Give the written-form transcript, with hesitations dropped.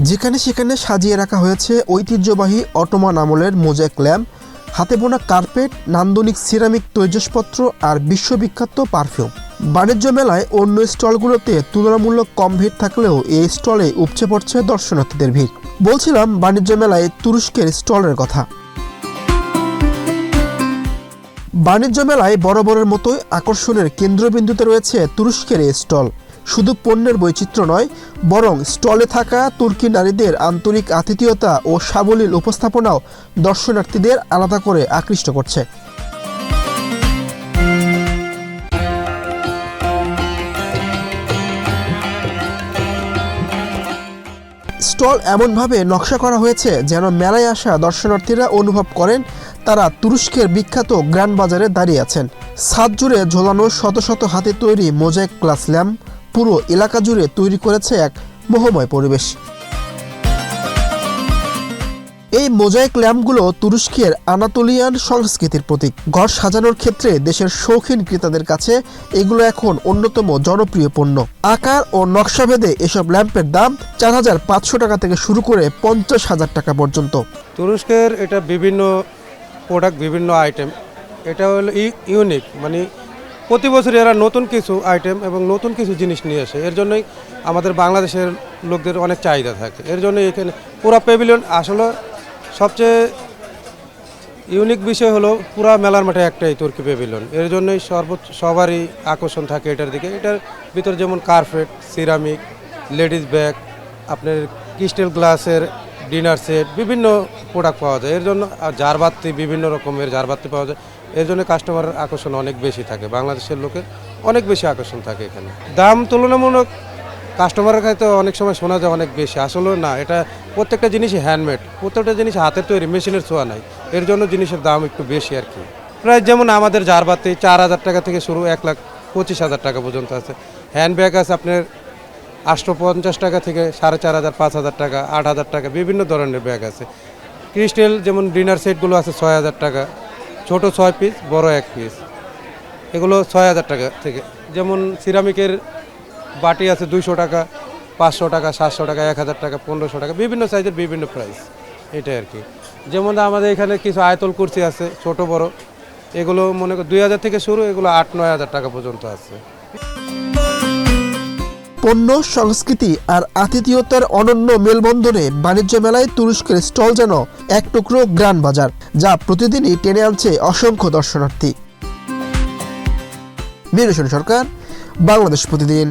যেখানে সেখানে সাজিয়ে রাখা হয়েছে ঐতিহ্যবাহী অটোমান আমলের মোজাইক ল্যাম্প, হাতে বোনা কার্পেট, নান্দনিক সিরামিক তৈজসপত্র আর বিশ্ববিখ্যাত পারফিউম। বাণিজ্য মেলায় অন্য স্টলগুলোতে তুলনামূলক কম ভিড় থাকলেও এই স্টলে উপচে পড়ছে দর্শনার্থীদের ভিড়। বলছিলাম বাণিজ্য মেলায় তুরস্কের স্টলের কথা। বাণিজ্য মেলায় বরাবরের মতোই আকর্ষণের কেন্দ্রবিন্দুতে রয়েছে তুরস্কের এই স্টল। শুধু পণ্যের বৈচিত্র্য নয়, বরং স্টলে থাকা তুর্কি নারীদের আন্তরিক আতিথেয়তা ও সাবলীল উপস্থাপনাও দর্শনার্থীদের আলাদা করে আকৃষ্ট করছে। স্টল এমনভাবে নকশা করা হয়েছে যেন মেলায় আসা দর্শনার্থীরা অনুভব করেন তারা তুরস্কের বিখ্যাত গ্র্যান্ড বাজারে দাঁড়িয়ে আছেন। ছাদ জুড়ে ঝোলানো শত শত হাতে তৈরি মোজাইক গ্লাস ল্যাম্প পুরো এলাকা জুড়ে তৈরি করেছে এক মোহময় পরিবেশ। এই মোজাইক ল্যাম্পগুলো তুরস্কের আনাতোলিয়ান সংস্কৃতির প্রতীক। ঘর সাজানোর ক্ষেত্রে দেশের শৌখিন ক্রেতাদের কাছে এগুলো এখন অন্যতম জনপ্রিয় পণ্য। আকার ও নকশাভেদে এসব ল্যাম্পের দাম 4,500 টাকা থেকে শুরু করে 50,000 টাকা পর্যন্ত। তুরস্কের এটা বিভিন্ন প্রোডাক্ট, বিভিন্ন আইটেম, এটা হলো ইউনিক, মানে প্রতি বছর এরা নতুন কিছু আইটেম এবং নতুন কিছু জিনিস নিয়ে আসে। এর জন্যই আমাদের বাংলাদেশের লোকদের অনেক চাহিদা থাকে। এর জন্য এখানে পুরা প্যাভিলিয়ন আসলে সবচেয়ে ইউনিক বিষয় হলো পুরা মেলার মাঠে একটাই তুর্কি প্যাভিলিয়ন। এর জন্যই সবারই আকর্ষণ থাকে এটার দিকে। এটার ভিতরে যেমন কার্পেট, সিরামিক, লেডিস ব্যাগ, আপনার ক্রিস্টাল গ্লাসের ডিনার সেট, বিভিন্ন প্রোডাক্ট পাওয়া যায়। এর জন্য ঝাড়বাতি, বিভিন্ন রকমের ঝাড়বাতি পাওয়া যায়। এর জন্য কাস্টমারের আকর্ষণ অনেক বেশি থাকে, বাংলাদেশের লোকের অনেক বেশি আকর্ষণ থাকে এখানে। দাম তুলনামূলক কাস্টমারের কাছে অনেক সময় শোনা যায় অনেক বেশি, আসলে না। এটা প্রত্যেকটা জিনিসই হ্যান্ডমেড, প্রত্যেকটা জিনিস হাতের তৈরি, মেশিনের ছোঁয়া নাই। এর জন্য জিনিসের দাম একটু বেশি আর কি। প্রায় যেমন আমাদের ঝাড়বাতি 4,000 টাকা থেকে শুরু 1,25,000 টাকা পর্যন্ত আছে। হ্যান্ডব্যাগ আছে আপনার 850 টাকা থেকে 4,500, 5,000 টাকা, 8,000 টাকা, বিভিন্ন ধরনের ব্যাগ আছে। ক্রিস্টাল যেমন ডিনার সেটগুলো আছে 6,000 টাকা, ছোট 6 পিস, বড় 1 পিস, এগুলো 6,000 টাকা থেকে। যেমন সিরামিকের বাটি আছে 200 টাকা, 500 টাকা, 700 টাকা, 1,000 টাকা, 1,500 টাকা, বিভিন্ন সাইজের বিভিন্ন প্রাইস, এটাই আর কি। যেমন আমাদের এখানে কিছু আয়তল কুরসি আছে ছোট বড়, এগুলো মনে কর 2,000 থেকে শুরু, এগুলো 8-9,000 টাকা পর্যন্ত আছে। পণ্য, সংস্কৃতি আর আতিথেয়তার অনন্য মেলবন্ধনে বাণিজ্য মেলায় তুরস্কের স্টল যেন এক টুকরো গ্র্যান্ড বাজার, যা প্রতিদিনই টেনে আনছে অসংখ্য দর্শনার্থী। মিরসন সরকার, বাংলাদেশ প্রতিদিন।